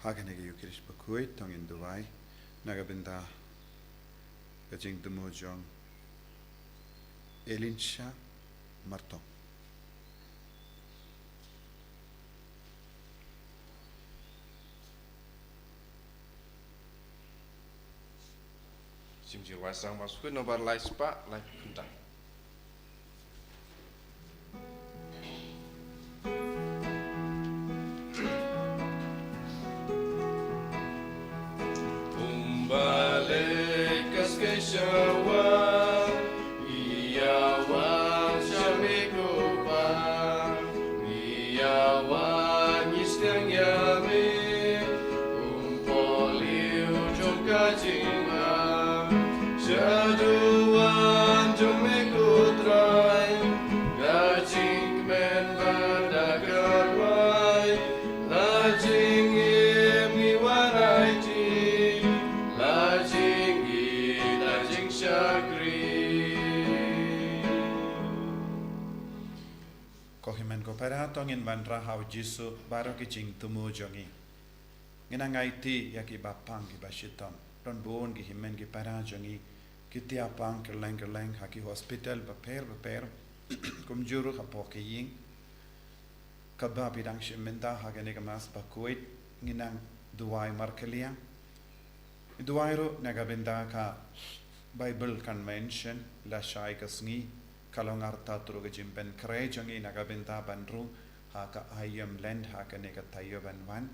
Hagenege Ïukharist Bakhuid tong in Dubai nagabinda kajing dumojong Elinsha Martong. Simjir wasang masuk nomor lai spa lai punta. Umbalik kaskeshawan iawan shamikupa iawan Sdang yami umpoliu jongkajinga Jaduan jomekutrai gajing men badakarwai lajing imiwanaiti lajing syakri. Kohimen ko paratong in bandra hau Jisu baro kijing tumu jongi. Nginangaiti yaki bapang ki bashiton. Don bon ki himen ki parajongi. Kita apang kerleng haki hospital beper kumjuru kapoke ying kaba bidang shimenda hagane kamas Bakhuid nginang duai markelia duai ro nagabenda ka Bible Convention la shai ka Sngi kalongar tatru ke jimpen kre jongi nagabenda bandru haka ayam land hagane ka Taïew banwan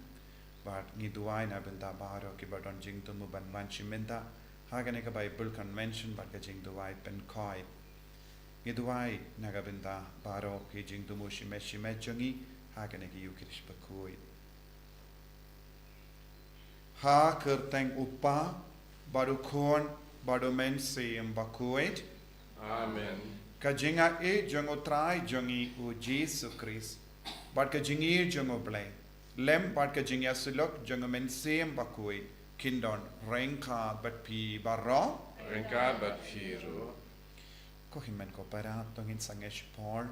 bat ngi duai nabenda baro ki badon jing tumu banwan shimenda Hagane ka Bible Convention bat ka jing duai pen koi. Ngi duai nagabinda baro ki jing dumu shime jongi hagane ki Ïukharist Bakhuid. Ha kerteng upa baru kon baru men siyem Bakhuid. Amen. Ka jinga jongo trai jongi u Jisu Christ. Bat ka jingi jongo blay. Lem bat ka jingya sulok jongo men siyem Bakhuid. Kindon rengka bat pi barro Rengka bat piru ko himen ko para tongin sangesh por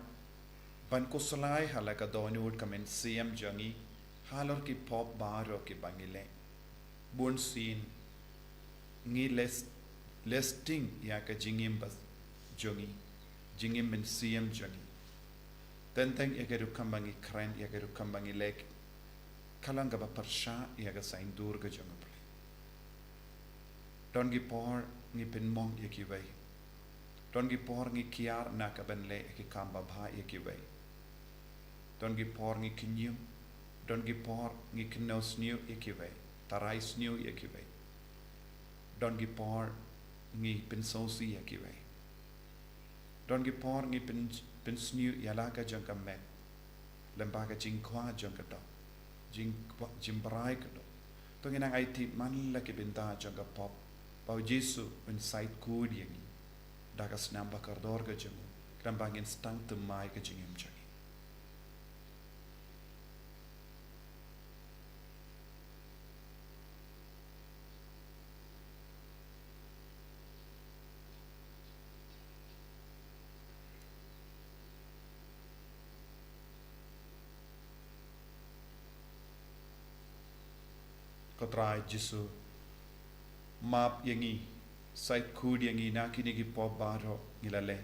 ban ko sulai halaka donut kamen siam jangi halor ki pop baro ki bangile bun sin ngi listing ya ka jingim bas jongi jingim men siam jangi tenteng egeru kambangi kren egeru kambangi lek kalanga ba parsha ya ga sain dur ga jangi Don gi por ngi pin mong yeki wei. Don gi por ngi kiar naka ben le ki kamba bha yeki wei. Don gi por ngi kinyum. Don gi por ngi kinos new yeki wei. Tarais new yeki wei. Don gi por ngi pin sosi yeki wei. Don gi por ngi pin snew yalaka jangka me. Lembaga jing kwa jangka do. Jing barai ka do. Tong inang IT man la ki binta jangka pop. Pau Jisu un sait kud yangi dagas namba kardor ga jangu krambangin stang temai ga jingim jangi Kotrai Jisu map yangi site kud yangi na kini ki pop baro ngilale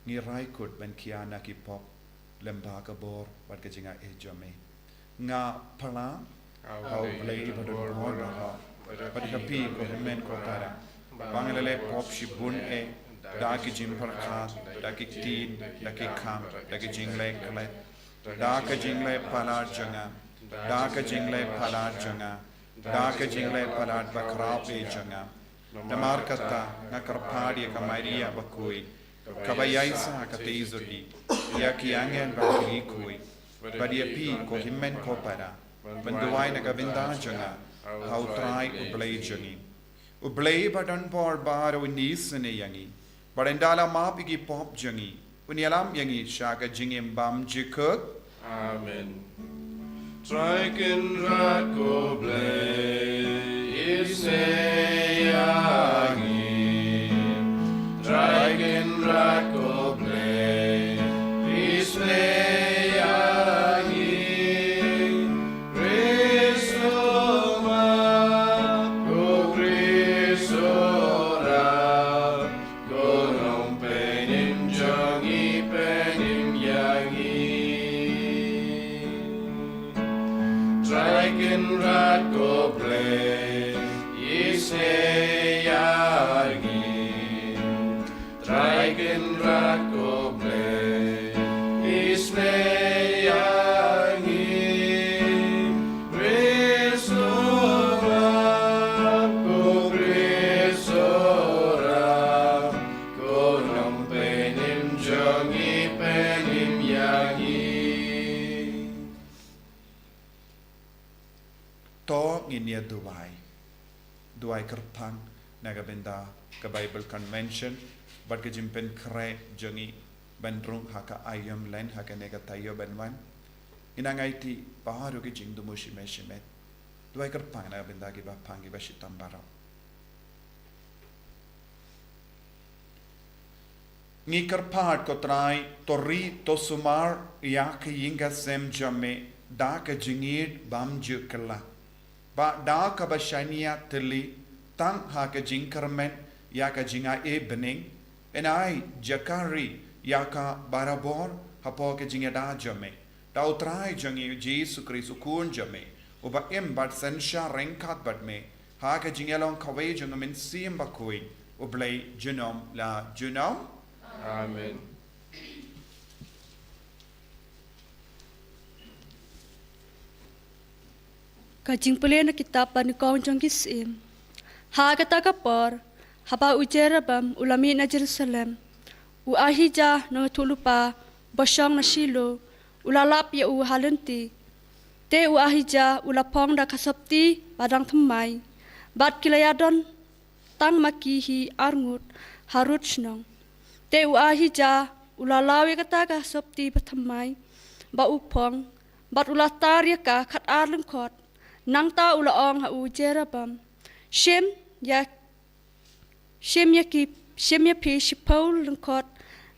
ngi rai kud ben kiana ki pop lembaga bor bat ka jinga e jome nga pala au play badon bor bat ka pi ko men ko tara bangilale pop shibun e da ki jim par kha da ki tin da ki kham da ki jingle kale da ka jingle pala janga da ka jingle pala janga Da ka jingle palat bakrao e janga. Namar kata ngakarpadi ka Maria Bakhuid. Kabayaisa ka teizodi. Ya ki angel bakri kui. Badia pi ko himmen ko para. Banduai na gabinda janga. How try ublay jangi. Ublay badan por baro nisene yangi. Barendala mapigi pop jangi. Unyalam yangi shaka jingim bam jikuk. Amen. Triken ratko blay isneyangi. Triken ratko blay isneyangi. Christum Draken rat go play, Isngi. Draken rat go play, Isngi. Resora, go resora, go nampenim jongi penim yangi. To nginia duai kerpang naga benda ke Bible Convention bat ke jimpen kre jongi bandrung haka ayam len haka nega Taïew benwan inangai ti baharu ke jing dumu shimet duai kerpang naga benda ki bapang ki bashitam barau ngi kerpat ko trai tori to sumar yak yinga sem jame da ke jingid bam jukela ba da ka bashania teli tang ha ka jinkarmen ya ka jinga e bening enai jakari ya ka barabor hapo ka jinga da jame da utrai jangi Jisu Christ kun jame uba em bat sensha renkat bat me ha ka jinga long kawe jang min sim Bakhuid ublay junom la junom Amen. Kajing pelena kitab pani kong jong kisim. Ha kata kapor, haba ujerabam ulami na Jerusalem. U ahija na tulupa, bosyong na Shilo, ulalap ya u halenti. Te u ahija ulapong da kasapti padang temai. Bat kilayadon tang makihi arngut harut shnong. Te u ahija ulalawi kata kasapti patamai. Ba upong, bat ulatar ya ka kat arlengkot. Nang ta ulaong ha u jerabam. Shem ya pi shipaul lengkot.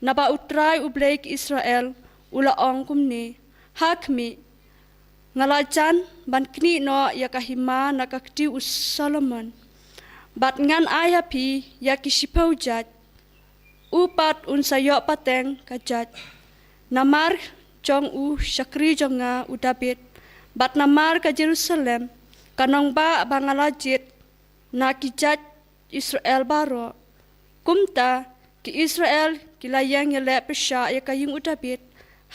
Naba utrai ubleik Israel ulaong kumne. Hakmi ngalajan ban kni no ya kahima nakakti us Solomon. Bat ngan ayah pi ya kishipau jat. Upat unsayo pateng kajat. Namar jong u syakri jonga udabit. Bat namar ka Jerusalem kanong ba bangalajit na kijat Israel baro. Kumta ki Israel kilayang yale pesha ya kaying udabit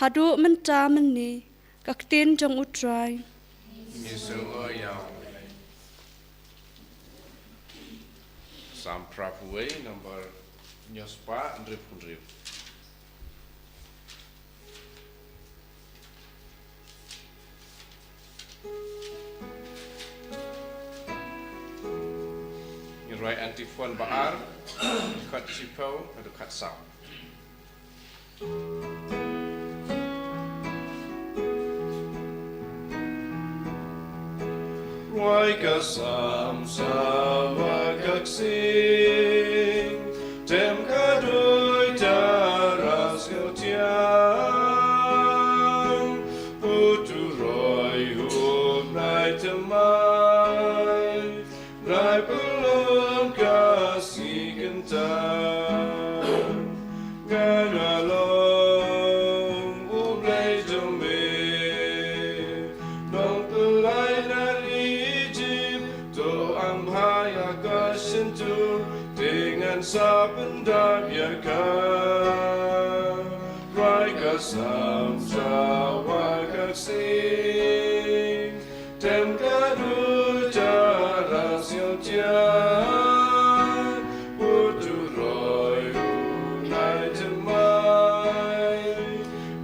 hadu menta meni kaktin jong utrai. Sam Prapuwe number Nyospa Andrip Kundrip. Right antiphon baar, kat sipau, atau kat sound. Wai kasam sawa kaksing, tem kadoi taras yotiang, uturoi hub nai temai, nai pelon kasih kentan, gangalong ublai jombe, nong pelai nari jim, to amhaya kasentu, dengan sabenda biarkan, rai kasam sawa kaksing, tem kadu jaras yotian, uturoi unai temai,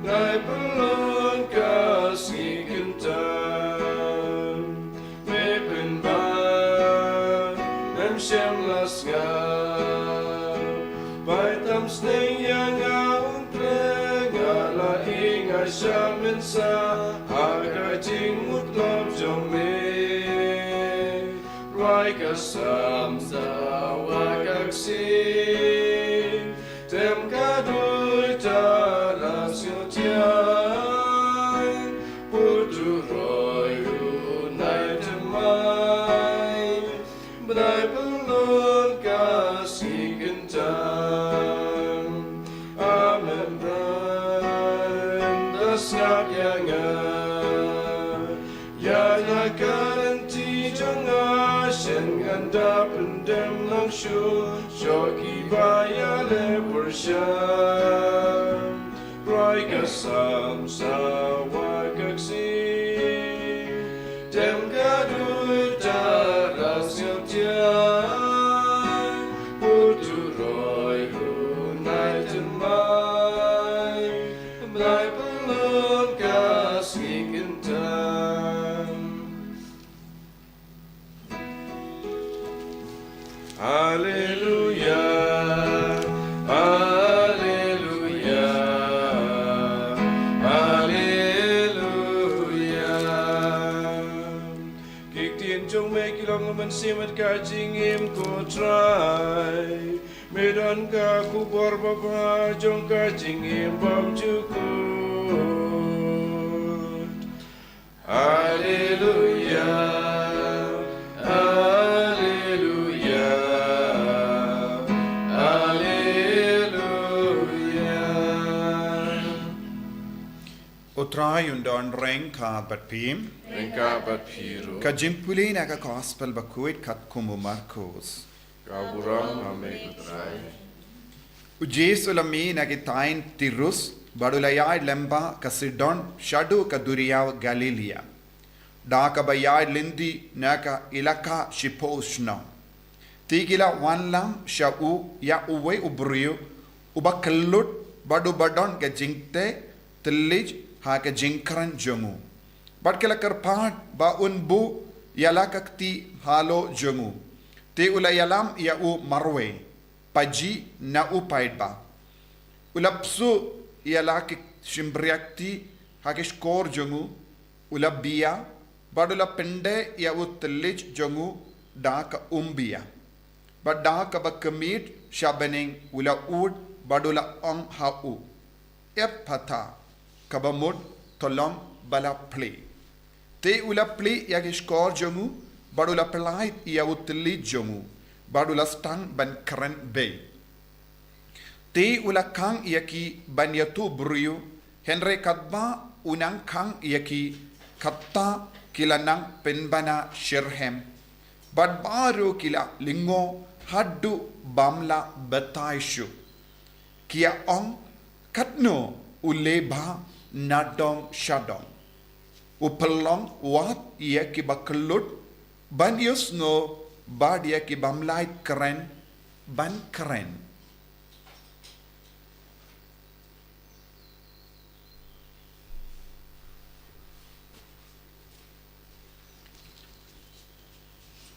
nai pelon kasih kentan, mepin ban, nem shem lasngan, baitam Sngi yang ang plenga ingai shaminsa, harga jingmut lom jome, rai kasam sawa kaksing, tem kadui taras yotian, uturoi unai temai, benai pelon kasih kentan, amen brand, dasnak yang Yana karanti janga shen ganda pendem langshu shoki baya le worsham Raika sam sa wakaksi dem gadu da rasyotia putu roy hu night and mai mai pelon kasih kentan Hallelujah, Hallelujah, Hallelujah. Kik tien jong me kilong man simat ka jingim ko try. Medan ka kubor baba jong ka jingim bam jukut. Hallelujah. Utrai undon reng ka bat pim. Rengka bat piru. Ka jimpuli na ka gospel Bakhuid kat kumu Marcos. Kaburang ame utrai. Ujis ulami na kitain tirus badulayay lemba ka sidon shadu ka duriyaw Galilea. Da ka bayay lindi na ka ilaka shiposhna. Tigila wanlam shau ya uwe ubriyo ubakallut badu badon ka jingte tillij ha ka jingkran jongu. Bad kala karpat ba unbu yala kakti halo jongu. Te ula yalam ya u marwe paji na u paidba. Ulapsu yala ki shimbriakti ha ki skor jongu. Ulabbiya badula pende ya u tillij jongu da ka umbiya. Bad da ka ba kamit shabening ula ud badula ong ha u. Epata kabamud tolom bala play. Te ula play ya skor jongu badula pelait ya utli jongu badula stang ban karen bay. Te ula kang yaki ban yatu bruyu henre kadba unang kang yaki katta kilanang penbana shirhem bad baru kila lingo haddu bamla bataishu kia ong katno uleba nadong shadong upelong wat ia ki bakelut ban yusno bad ia ki bamlai keren ban keren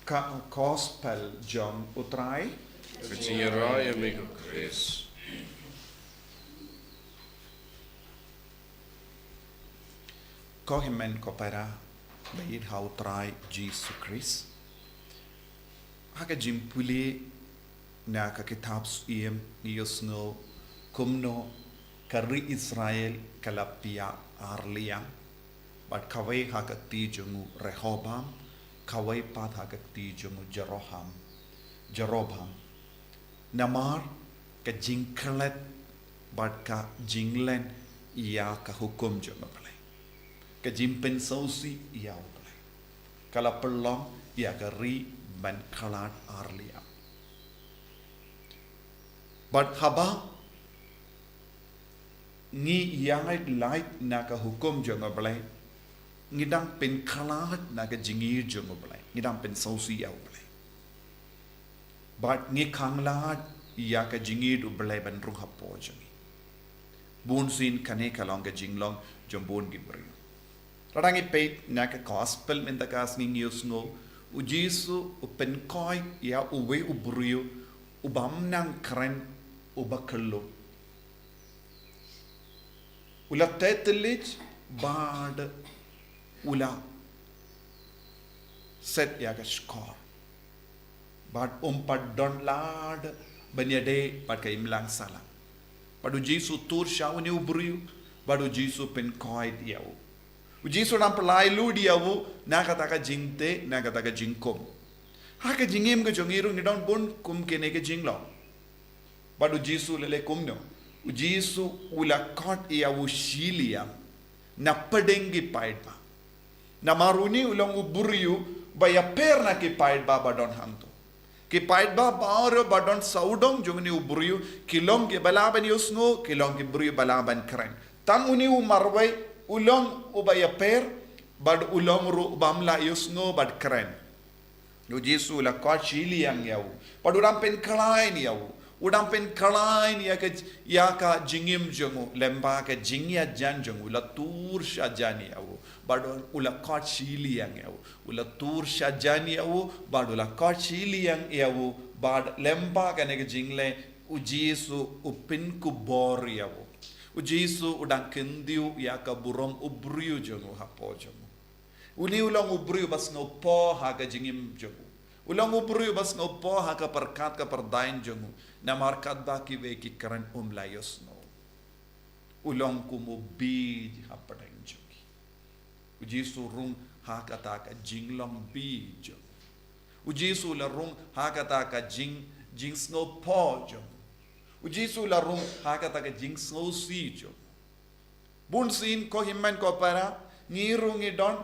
ka gospel John utrai Kecingiraya mego Chris. Kohimen kopera bayid hautrai Jisu Christ. Haka jimpuli na ka kitab iem yusno kumno kari Israel kalapia arliang but kawai haka tijumu Rehobam kawai pat haka tijumu Jerobam namar ka jingklet but ka jinglen ia ka hukum jumu ka jimpen sausi ia uplay kala perlong ia ka ri ban kalat arlia but haba ngi iai light na ka hukum jong uplay ngidang pen kalat na ka jingir jong uplay ngidang pen sausi ia uplay but ngi kanglat ia ka jingir uplay ban ruh hapo jangi bun sin kane kalong ka jinglong jombon gibri Rarangi peit na ka gospel min da kas ni news no u Jisu u penkoi ya uwe ubrio ubam nang kren ubakallo ula tetelich bad ula set ya ka skor bad padon lad banyade pad ka imlang sala padu Jisu tur shawni ubrio badu Jisu penkoi ya Jisu nam pelai lu dia wu na kata ka jingte na kata ka jingkom. Ha ka jingim ka jongiru ni don bon kum ke ne ka jinglo. Badu Jisu lele kum no. Jisu ula kot ia wu shilia na padengi paidba. Namaruni ulang uburiu baya perna ki pait ba badon hantu. Ki pait ba bauro badon saudong jungni uburiu kilong ki balaban yusno kilong ki buriu balaban keren. Tang uni umarway ulong ubaya per bad ulong ru bamla yusno bad keren. Yo Jisu la ko chili yang yau. Pad udam pen kalain yau. Udam pen kalain ya ka jingim jongu lemba ka jingya jan jongu la tur sha jani yau. Bad ula ko chili yang yau. Ula tur sha jani yau bad ula ko chili yang yau bad lemba ka ne jingle u Jisu upin ku bor yau. U Jisu udang kendiu ya ka burom ubriu jongu hapo jongu. Uli ulang ubriu bas no po ha ka jingim jongu. Ulang ubriu bas no po ha ka perkat ka perdain jongu. Na markat ba ki we ki keren layos no. Ulang kumu bi ha padang jongi. U Jisu rung ha ka ta ka jinglong bi jongu. U Jisu la rung ha ka ta ka jing snow po jongu. U Jisu la rung ha ka ta ka jing snow si jongu. Bun sin ko himman ko para ngirung idon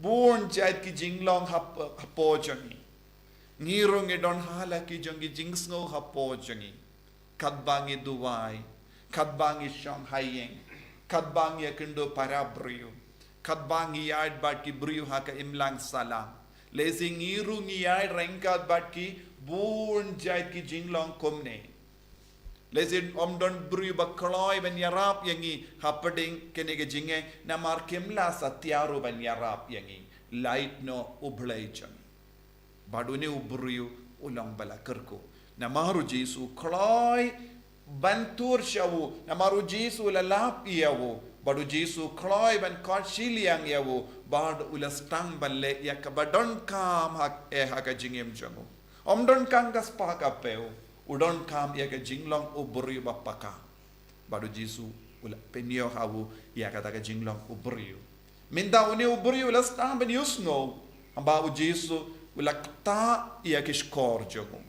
bun jait ki jinglong hapo jongi. Ngirong idon hala ki jongi jingsno hapo jongi. Kadbangi duwai, kadbangi shanghayeng, kadbangi akindo parabriyo, kadbangi yard bat ki briyo haka imlang sala. Lezi ngirung yard rengkat bat ki bun jait ki jinglong komne. Lezi omdon briyo bakloy ben yarap yangi hapading kenege jinge namar kimla satyaru ben yarap yangi. Light no ublay jongi. Badune uburiu ulang bala kerko. Namaru Jisu kloy bantur shawu. Namaru Jisu lalap iyawu. Badu Jisu kloy ban kot shiliang yawu. Bad ula stang balle ya kabadon kam haka jingem jangu. Omdon kang gas paka peu. Udon kam ya ka jinglong uburiu bapaka. Badu Jisu ula penyo hawu ya kata ka jinglong uburiu. Minda uni uburiu ula stang ban yusno. Amba u Jisu ula kta ia kishkor jogu.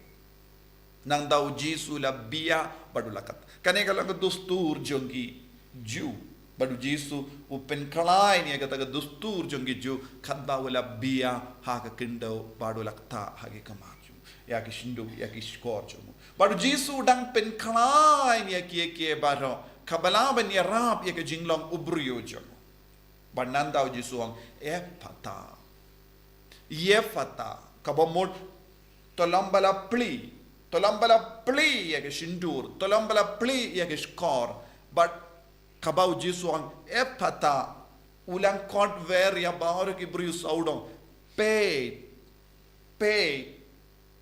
Nang daw Jisu la biya badu lakat. Kaneka lang dustur jongi Jew. Badu Jisu upen kalay niya kata dustur jongi Jew. Kadba wala biya haka kindaw badu lakta hagi kamaju. Ya kishindu ya kishkor jogu. Badu Jisu udang pen kalay niya kiye baro. Kabalaban niya rap ya jinglong ubriyo jogu. Banan daw Jisu ang pata. Yefata kabamot tolambala pli ya ke shindur tolambala pli ya ke skor but kabau Jisu ang epata ulang kont ver ya baur ki brius audong pay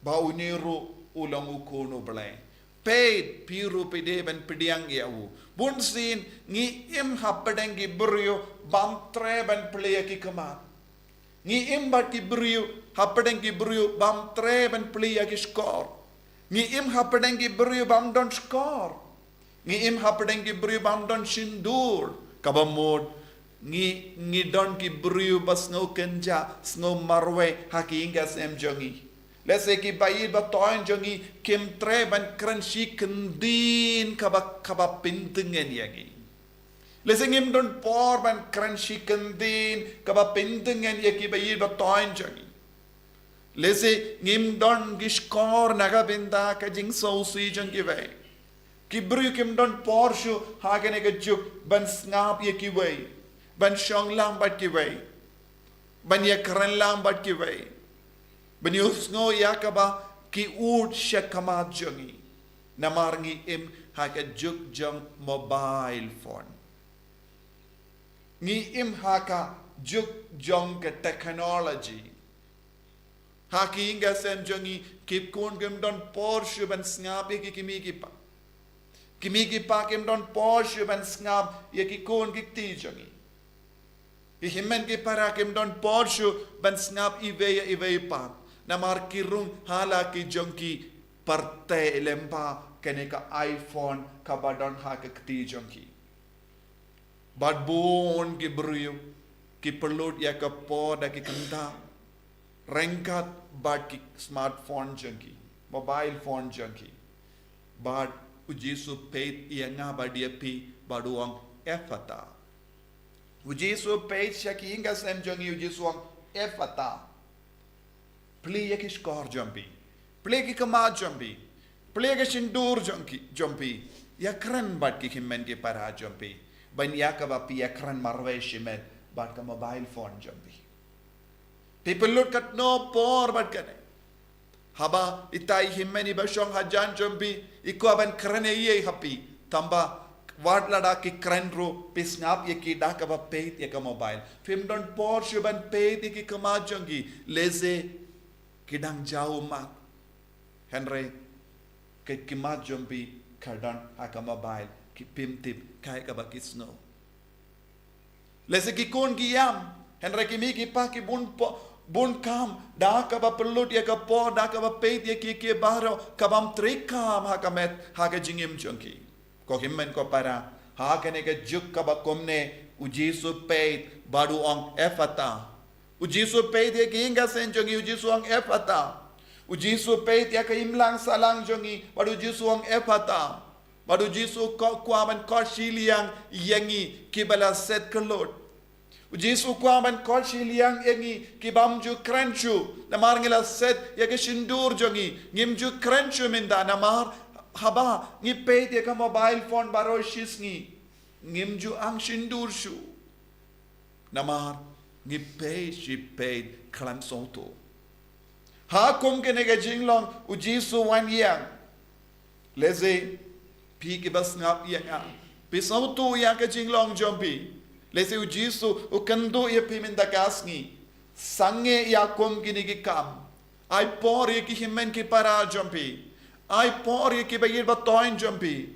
bau niru ulang ukono blay pay piru pide ben pidiang yau bunsin ngi im hapadeng ki brio bam tre ben pli ya ki kamat Ngi imbat ki beriu, hapadeng ki beriu bam tre ben plia ki skor. Ngi im hapadeng ki beriu bam don skor. Ngi im hapadeng ki beriu bam don shindur. Kabamod ngi don ki beriu bas ngau kenja, ngau marwe haki inga sem jongi. Lese ki bayi ba toin jongi kim tre ben kren shi kendin kaba pintengen yangi. Lese ngim don por ban kran shikandin kaba pendengen yaki bayi ba toin jangi. Lese ngim don gishkor naga benda ka jing sausi jangi vai. Kibru kim don por shu hagane ka juk ban snap yaki vai. Ban shong lambat ki vai. Ban yakran lambat ki vai. Ban yusngo yakaba ki ud shakamat jangi. Namarngi im haka juk jang mobile phone. Ngi im haka juk jong ke technology. Haki inga sem jongi kip kun gem don Porsche ban sngapi ki kimiki pa. Kimiki pa kem don Porsche ban snap ye ki kun ki ti jongi. I himmen ki para kem don Porsche ban snap ive pa. Namar kirung hala ki jongi parte lempa kene ka iPhone ka badon haka kti jongi. Bad bon ki beriu ki perlut ya ka poda ki kenta rengkat bad ki smartphone junkie mobile phone junkie bad Jisu peit ia nga badia pi baduang efata O Jisu peit siya ki inga sem jongi o Jisu ang efata. Pli ki skor jompi. Pli ki kama jompi. Pli ki sindur jompi. Ya kren bat ki himmen ki para jompi. Ban ya ka ba pi ya kren marwe shimet bat ka mobile phone jompi. People look at no por bat kane. Haba itai himmen iba shong hajan jompi. Iko aban krene iye happy. Tamba Wat lada ki krenro pisngap ye ki da kaba peit ye ka mobile. Fim don por shuban peit ye ki kama jongi leze kidang jauh mak. Henry ke kima jombi kardon ha ka mobile ki pim tip kai kaba kisno. Leze ki kon ki yam Henry ki mi ki pa ki bun kam da kaba pelut ye ka por da kaba peit ye ki baro kabam trikam ha ka met ha ka jingim jongi. Ko himmen ko para ha kene ke juk ka ba komne u Jisu peit badu ang efata u Jisu peit ye kinga sen jongi u Jisu ang efata u Jisu peit ya ka imlang salang jongi badu Jisu ang efata badu Jisu ko kwaman ko shiliang yengi kibala set kelot u Jisu kwaman ko shiliang yengi kibamju krenchu namar ngila set ya ke shindur jongi ngimju krenchu minda namar Haba ngi peit ye ka mobile phone baro shisngi ngimju ang shindur shu namar ngi peit shi peit klan soto ha kum ke nega jinglong u Jisu wan yang leze pi ke bas ngap yang pi soto yang ke jinglong jompi leze u Jisu u kando ye pi min dakasngi sange ya kum ki nigi kam ai por ye ki himmen ki para jompi Ai por ki bayir ba toin jumpi.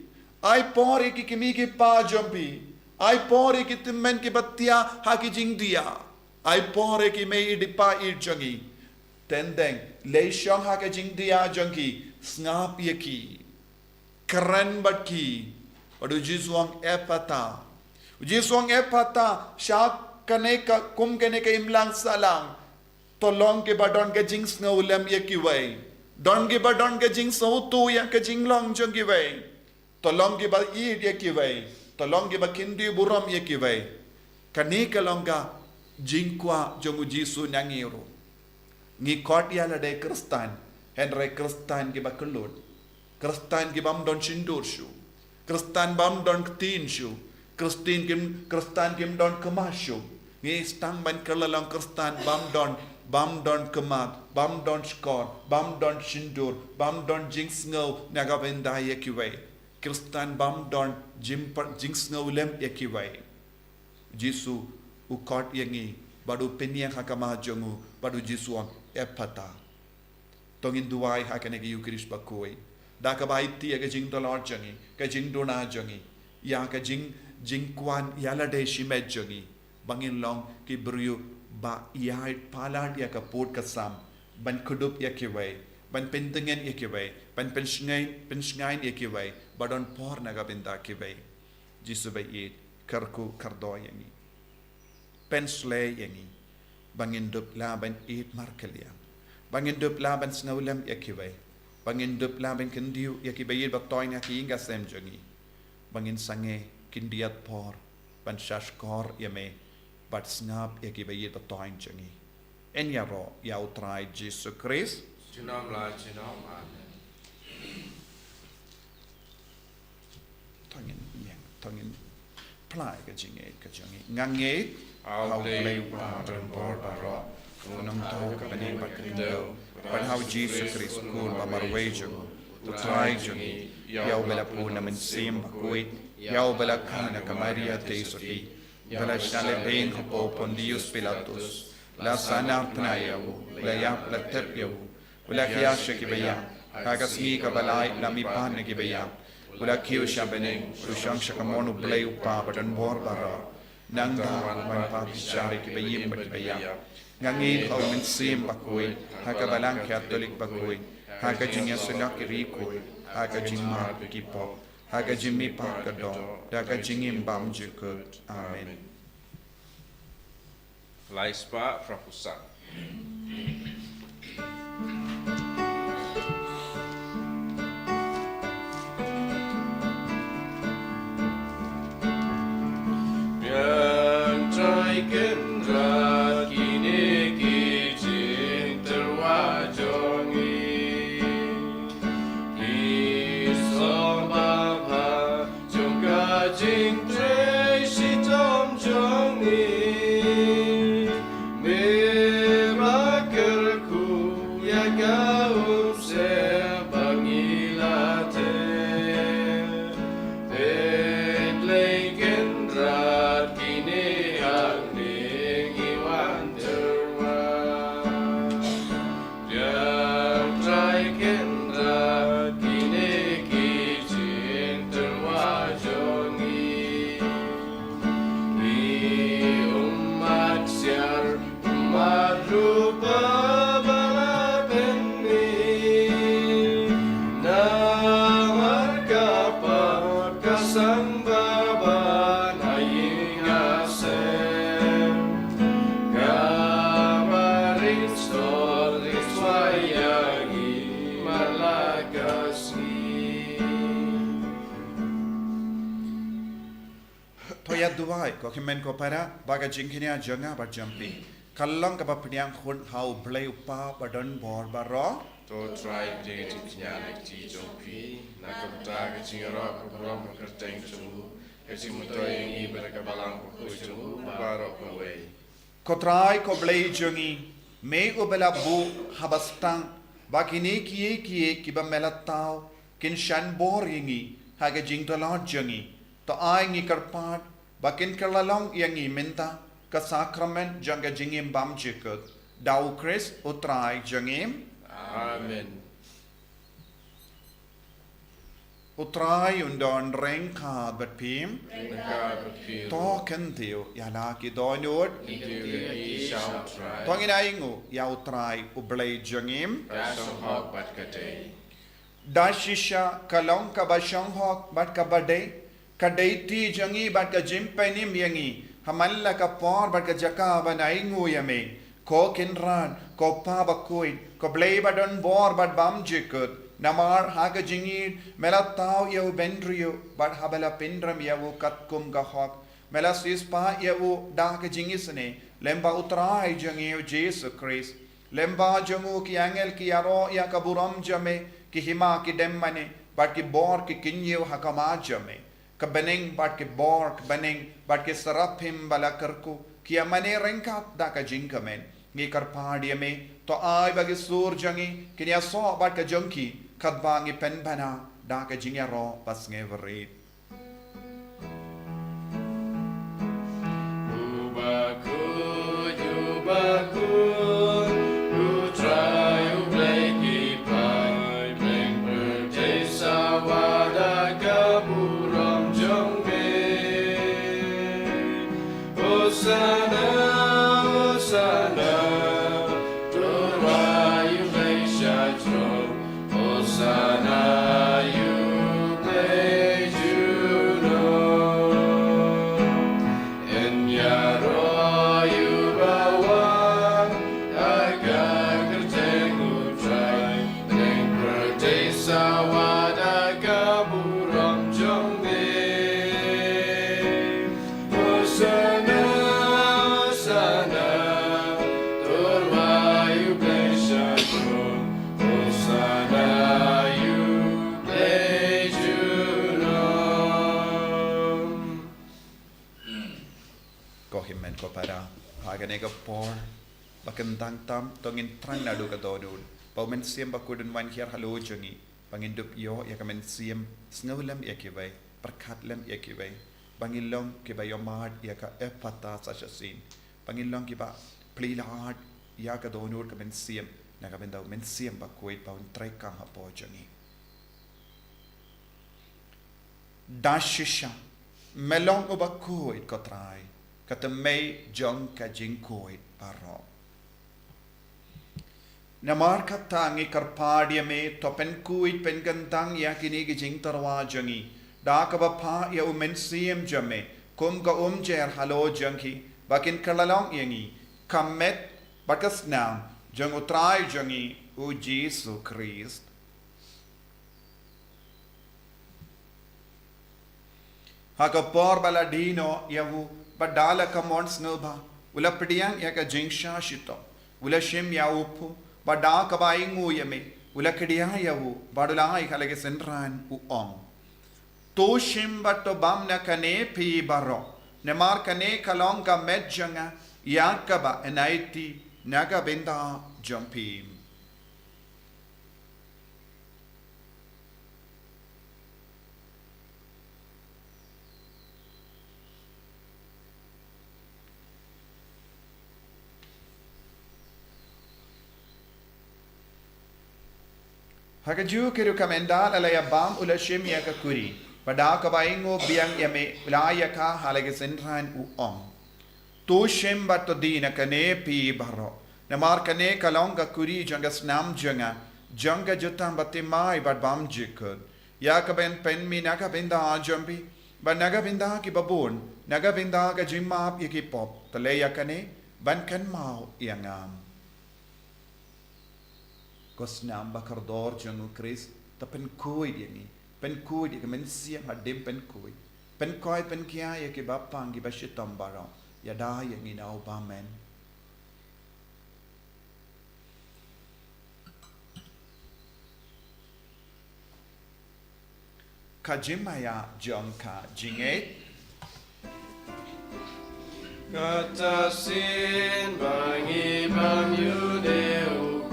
Ai por ki kimi ki pa jumpi. Ai por ki timmen ki batia ha ki jing dia. Ai por ki mei di pa ir jangi. Tendeng le shong ha ki jing dia jangi. Snap ye ki. Keren bat ki. Adu Jisuang epata. Jisuang epata syak kaneka kum kaneka imlang salang. Tolong ke badon ke jing snaulam ye ki way. Don gi ba don ke jing so tu ya ke jing long jong gi wei tolong gi ba i dia ki wei tolong gi ba kindi buram ye ki wei kani ka longa jing kwa jong u Jisu nangiro ngi kot ya la de kristan henre kristan gi ba kelut kristan gi bam don sindur shu kristan bam don tin shu kristan kim don kemashu ngi stang ban kelalong kristan bam don kemat, bam don skor, bam don shindur, bam don jingsngau nagabenda yekiway. Kristan bam don jingsngau lem yekiway. Jisu ukot yengi badu penyang hakama jongu badu Jisu ang epata. Tongin duai hakanegi Ïukharist Bakhuid. Da ka baiti aga jing dolor jongi, ka jing dona jongi, ya ka jing kwan yala de shimet jongi. Bangin long ki brio ba iai palad ya kaput kasam ban kudup ya kiway ban pentengen ya kiway ban pensngain ya kiway badon por naga binda kiway Jisu bay it karku kardo yangi pensle yangi bangin dup la ban it markelia bangin dup la ban snaulam ya kiway bangin dup la ban kendiu ya kiway batoy na kinga sem jongi bangin sange kindiat por ban shashkor yame but snap ye ki bayit toin changi en ya ro ya utrai Jisu Christ Chinom la chinom amen tongin plai ka jingi ngange au play patron por baro kunong to ka bani pakindo but how Jesus Christ kun ba marwejo utrai changi ya bela puna men sim Bakhuid ya bela kana ka Maria teisoti Bala shale bein hapo Pontius Pilatus la sana Taïew la ya la tepyo la kiashe ki beya kagasmi ka balai la mi pan ki beya la kiu shabene rushang shakamonu blay upa badan bor bara nangda man pa shari ki beyim bat beya ngangin au min sim Bakhuid hakabalang Catholic Bakhuid hakajinya sulak riko hakajima ki pop Haga Jimmy Parkado, Daga Jingim Bam Jukut. Amen. Laispa Frapusan. Bien rupa balapeni namarkapa kasambaban ayingasem kabarin stolis wayagi malagasi. Toya duwai ko kimen ko para baga jingkinia jonga ba jampi kallang ka ba piniang khun hau blai upa badon bor baro To try digit knyalik ti jompi nakapta ka chingara ko rom ka teng chungu kasi mutoy ibara ka balang ko chungu baro ko way. ko trai ko blai jongi me ubela bu habastang bakini kiye kiba melatau kin shan bor yingi haga jing to lot jongi to ai ngi karpat bakin kalalong yangi minta ka sakrament janga jingim bam jikut dau Chris utrai jangim Amen. utrai undon reng ka bat pim Nakapapil. to kan tiu ya la ki donut Indulgences shall try. to ngina ingu ya utrai ublay jangim Rasong hog bat katay. dashisha kalong ka bashong hok bat ka badai kadai ti jangi bat ka jimpenim yangi hamalla ka por bat ka jaka banai ngu yame ko kinran ko pa Bakhuid ko blay badon bor bat bam jikut namar haga jingir melatau yau bendrio bat habala pindram yau katkum ga hok melasis pa yau da ka jingisne lemba utrai jangi Jisu Christ lemba jangu ki angel ki aro ya kaburam jame ki hima ki demmane bat ki bor ki kinyu hakama jame ka beneng bat ki bor ka beneng bat ki sarapim bala karku ki amane rengkat da ka jingkamen ngi karpadiame to ai bagi sur jangi kinya so bat ka jongki kadbangi penbana da ka jingya ro pas ngeverit Bakhuid, Bakhuid, who try to break it by bring birthday sawada kaburam jongme. Hosanna, Hosanna, Torah you lay shatron. Hosanna, you lay Juno. En yaro you bawa, agak kerjeng utrai. Bring birthday sawada kaburam jongme. Hosanna, Hosanna, Torah you lay shatron. Hosanna, you lay Juno. ko himen ko para hagane ka por bakentang tam tongin trang na do ka donul paumen siem bakudun wan hier halo jongi pangindup yo ya kamen siem sngulam yakibai perkhatlem yakibai bangilong kiba yomad ya ka epata sachasin bangilong kiba plilat ya ka donul kamen siem na kamen daw men siem Bakhuid paun trai kam ha po jongi dashisha melong o Bakhuid ko trai kata may jong ka jingkoid paro namar katangi karpadia me topen kuit pen gantang ya kini gi jing tarwa jangi da ka ba pha ya umen siem jame kum ka jer halo jangi bakin kalalong yangi kamet bakas nam jang utrai jangi u Jisu Christ haka por baladino yavu badala kamon snubha ula pediang ya ka jingsha shito ula shim ya upu bada ka baingu yame ula kedia yavu badulai kalage senran u ong to shim bato bam na kane pi baro nemar kane kalong ka medjanga yakaba enaiti naga benda jumpim Hakaju kiru kamendal alaya bam ula shim ya ka kuri. Pada ka baingo biang yame ulaya ka halage senran u ong. Tu shim bato dina ka ne pi baro. Namar kane kalonga kuri janga snam janga jutam batimai bad bam jikud. Yakaben pen mi nagabinda ajambi, but nagabinda ki babun, nagabinda ka jimap yaki pop, taleya kane, ban kan mau iangam. Kosnam bakardor jangu Chris, ta pen koi yangi, pen koi yaki men siam hadim pen koi. Pen koi pen kia yaki bapang gibashitam barang, yada yangi na obamen. Kajimaya jongka jinget Kata sin bangi bam yudeu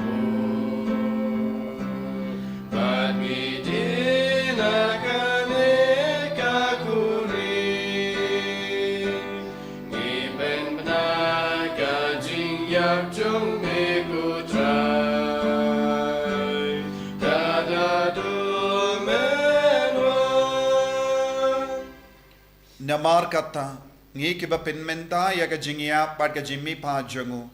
Bangi dina kane kakuri Ngiben bna ka jing yap jong me kutrai Tada du Namar kata ngi kiba pinmenta ya ka jingia pat ka jimmi pa jangu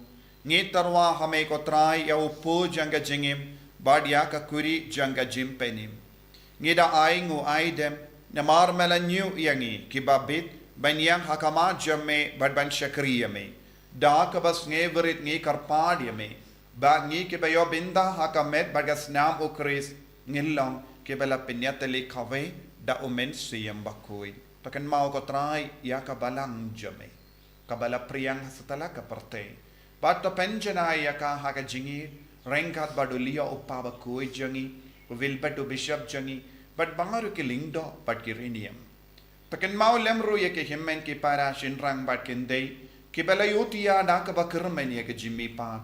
ngi tarwa hame ko trai ya upu janga jingim bad ya ka kuri janga jim penim ngi da ai ngu ai dem namar mela nyu yangi kiba bit banyang hakama jamme bad ban shakriya me da ka bas nge verit ngi karpad yame ba ngi kiba yo binda hakamet bagas nam ukris ngilong kiba la pinyatali kave da umen siyam Bakhuid. Takan mau ko try ya kabalang jame kabala priyang satala ka parte pato penjana ya ka ha ka jingi rengkat badulia uppa Bakhuid jangi wilpatu bishop jangi but bangaru ki lingdo pat ki renium takan mau lemru ya ke himmen ki para shinrang bat kende ki bala yutia da ka bakrmen ya ka jimmi pa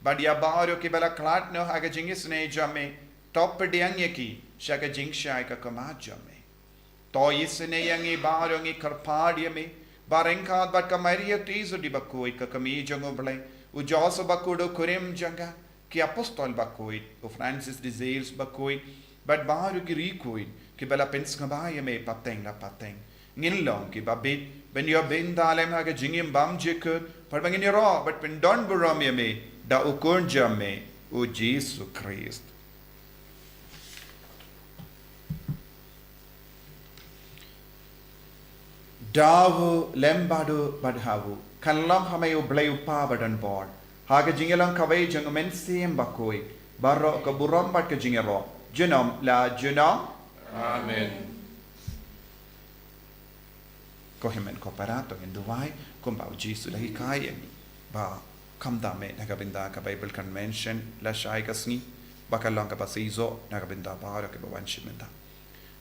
but ya bangaru ki bala klat no ha ka jingi sne jame top diang ya ki shaka jingsha ka kama jame to isne yangi barongi karpadiame barengkad bat kamaria tizo di Bakhuid ka kami jango blai u joso bakudo kurim janga ki apostol Bakhuid u Francis de Sales Bakhuid bat baru ki rikuid ki bala penskabaya me pateng la pateng ngilong ki babit ben yo ben dalem ha ka jingim bam jekut par bangini ro bat pen don buram me da ukun jamme u Jisu Christ. Davu lembadu badhavu kanlam hamayu blayu pa badan board haga jingelang kawai jangumen sim Bakhuid barro ka buram bat ka jingero junom la junom Amen kohimen koparato induwai kumbau Jisu lahi kayen ba kamdame nagabinda ka Bible Convention la shai kasngi bakalang ka basizo nagabinda bara ka bawanshimenda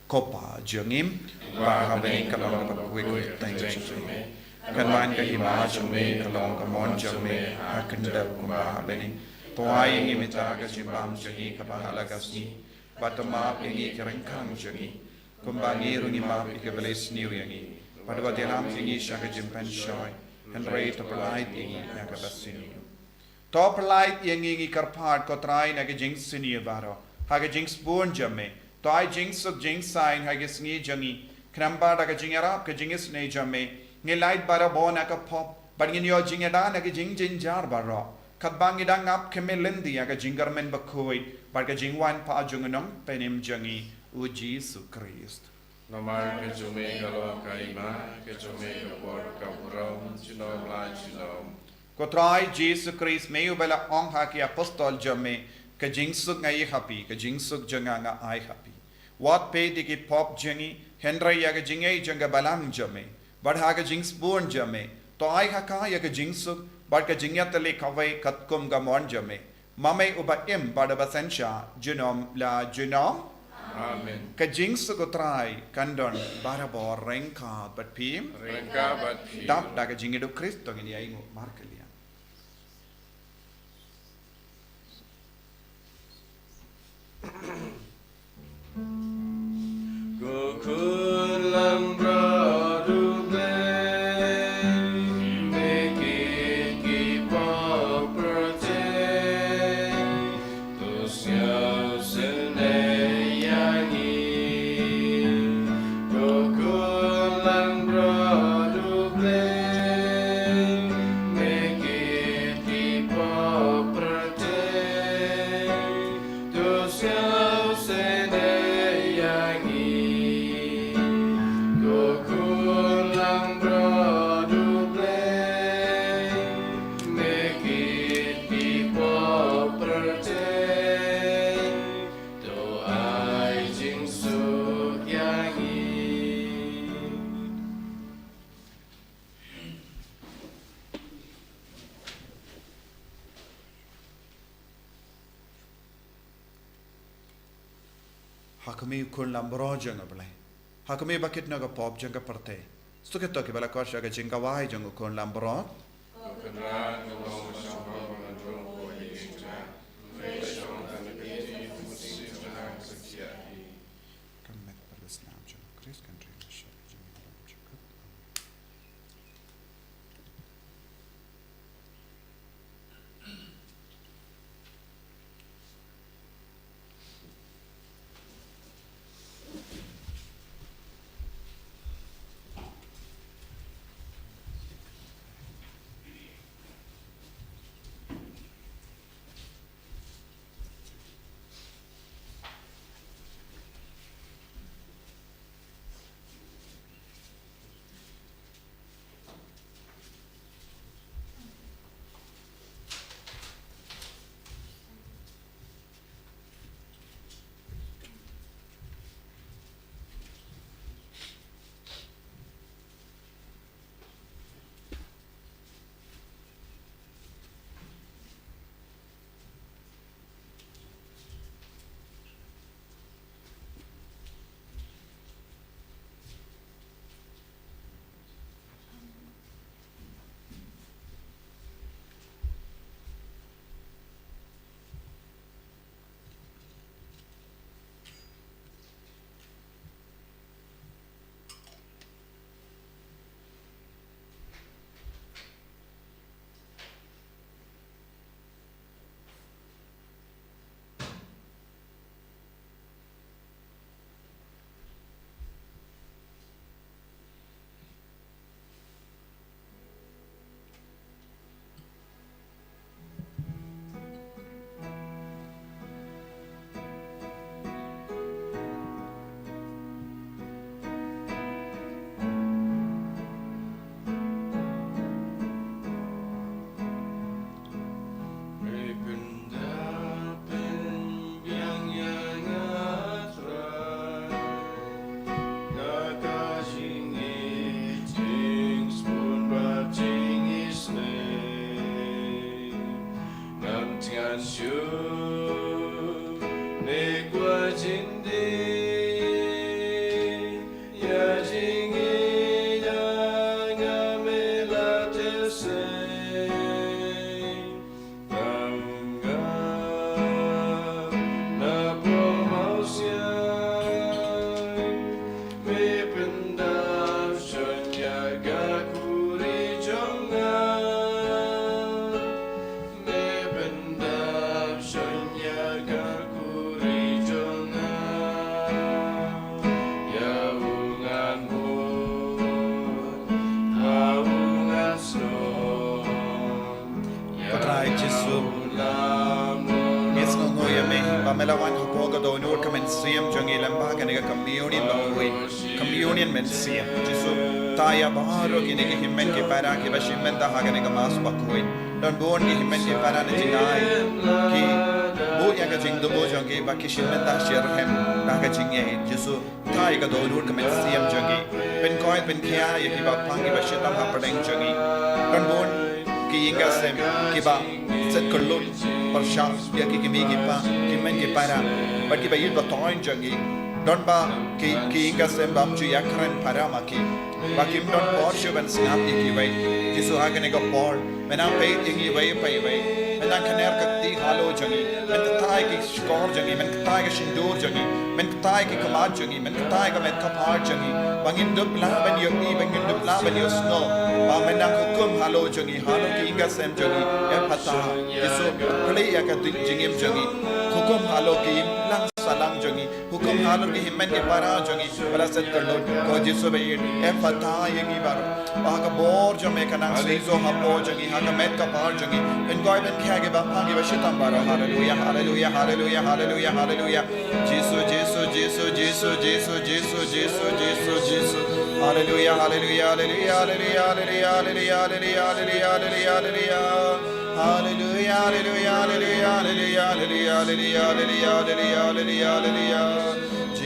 Kopa jengim bahabe kalong Bakhuid tang jume kanwan ka hima jume kalong ka mon jume akenda kumbahabe ni toai imita ka jimbam jengi ka bahala kasni batama pengi kerengkang jengi kumbangi rungi ma ikebeles niu yangi padwa dialam jengi shaka jimpan shoy henry to polite yangi na ka basini to polite yangi karpat ko trai na ka jing sini baro ha ka jing spoon jame to ai jing suk jing sign hagis ngi jangi kramba daga jingara ka jingis ne jame ngi light bara bona ka pop but ngi yo jingada na ka jing jar bara kadbang idang up kemelendi aga jingarmen Bakhuid but ka jingwan pa jungunong penim jangi u Jisu Christ. Namar ke jume kalau kaima ke jume ke bor ka buram chinom la chinom ko try Jisu Christ meyu bela ong ha ki apostol jame ka jingsuk ngai happy ka jingsuk janga nga ai happy what pay digi pop jangi henry yaga jingai janga balang jame but haga jings born jame to ai haka yaga jingsuk but ka jingyatale kawai katkum gamon jame mame uba im bada basensha junom la junom Amen ka jingsuk utrai kandon barabor rengka but pim Rengka bat pi dap daga jingido Kristo ngini aingu markelia Kukun lambra dublei Mekit kipa pertei Tus yau sene yangi Kukun lambra dublei hakami kun lambro jang ablay hakami bakit naga pop jang ka parte stuket to ke bala kor shaga jinga wai jang kun lambro Melawan hapoga do nur kamen siam jangi lamba kanega communion Bakhuid communion men siam Jisu taya baharo kinege himmen ke para ke bashimmen da haganega mas Bakhuid don bon ke himmen ke para ne jinai ki bo ya ga jing do bo jangi bakishimmen da sherhem da ga jinge Jisu taya ga do nur kamen siam jangi ben koi ben kya ye ki ba pangi bashitam ha padeng jangi don bon ki inga sem ki ba set kolun Parsha ya ki kimi ki pa ki men ki para but ki ba yid ba toin jangi don ba ki inga sem bam chu yakran para ma ki ba kim don Porsche ban snap ki vai Jisu ha ne ga Paul menang pe ingi vai pai vai menang khaner ka ti halo jangi men tai ki skor jangi men tai ki shindur jangi men tai ki kamad jangi men tai ka met kapar jangi bangin dup la ban yo ni bangin dup la ban yo snow ba menang hukum halo jangi halo ki inga sem jangi e pata Jisu play ya ka tu jingim jangi hukum halo ki lang salang jangi hukum halo ki himmen ke para jangi bala set kar lo ko Jisu be e pata yengi bar ba ka bor jo me kanang seizo ha bo jangi ha ka met ka par jangi en goi ben khage ba pangi ba shitam bar hallelujah hallelujah hallelujah hallelujah hallelujah Jisu Jisu Jisu Jisu Jisu Jisu Jisu Jisu Jisu hallelujah hallelujah hallelujah hallelujah hallelujah hallelujah hallelujah hallelujah hallelujah hallelujah hallelujah hallelujah hallelujah hallelujah hallelujah hallelujah hallelujah